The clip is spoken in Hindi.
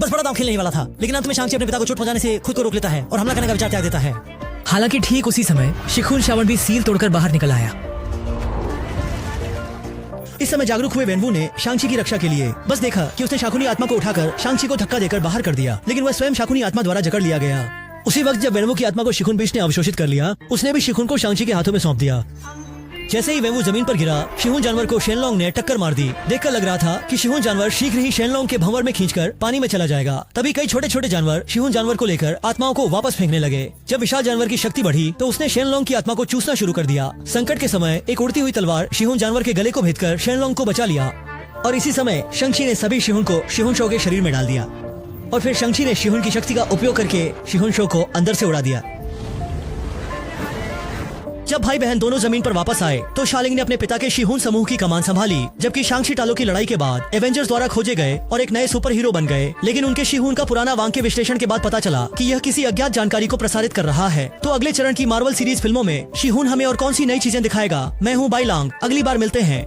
बस बड़ा दांव खेलने ही वाला था, लेकिन अंत में शांग ची अपने पिता को चोट पहुंचाने से खुद को रोक लेता है और हमला करने का विचार त्याग देता है। हालांकि ठीक उसी समय शिखुन शावन भी सील तोड़कर बाहर निकल आया। इस समय जागरूक हुए वेनवू ने शांग ची की रक्षा के लिए बस देखा कि उसने शाकुनी आत्मा को उठाकर शांग ची को धक्का देकर बाहर कर दिया, लेकिन वह स्वयं शाकुनी आत्मा द्वारा जकड़ लिया गया। उसी वक्त जब वेनवू की आत्मा को शिखुन बीच ने अवशोषित कर लिया, उसने भी शिखुन को शांग ची के हाथों में सौंप दिया। जैसे ही वेनवू जमीन पर गिरा, शिहुन जानवर को शेनलोंग ने टक्कर मार दी। देखकर लग रहा था कि शिहुन जानवर शीघ्र ही शेनलोंग के भंवर में खींचकर पानी में चला जाएगा। तभी कई छोटे छोटे जानवर शिहुन जानवर को लेकर आत्माओं को वापस फेंकने लगे। जब विशाल जानवर की शक्ति बढ़ी तो उसने शेनलोंग की आत्मा को चूसना शुरू कर दिया। संकट के समय एक उड़ती हुई तलवार शिहुन जानवर के गले को भेदकर शेनलोंग को बचा लिया और इसी समय शंग-ची ने सभी शिहुन को शिहुन शो के शरीर में डाल दिया और फिर शंग-ची ने शिहुन की शक्ति का उपयोग करके शिहुन शो को अंदर से उड़ा दिया। जब भाई बहन दोनों जमीन पर वापस आए तो शालिंग ने अपने पिता के शिहुन समूह की कमान संभाली, जबकि शांग-ची टालो की लड़ाई के बाद एवेंजर्स द्वारा खोजे गए और एक नए सुपर हीरो बन गए। लेकिन उनके शिहुन का पुराना वांग के विश्लेषण के बाद पता चला कि यह किसी अज्ञात जानकारी को प्रसारित कर रहा है। तो अगले चरण की मार्वल सीरीज फिल्मों में शिहुन हमें और कौन सी नई चीजें दिखाएगा। मैं हूँ बाई लांग, अगली बार मिलते हैं।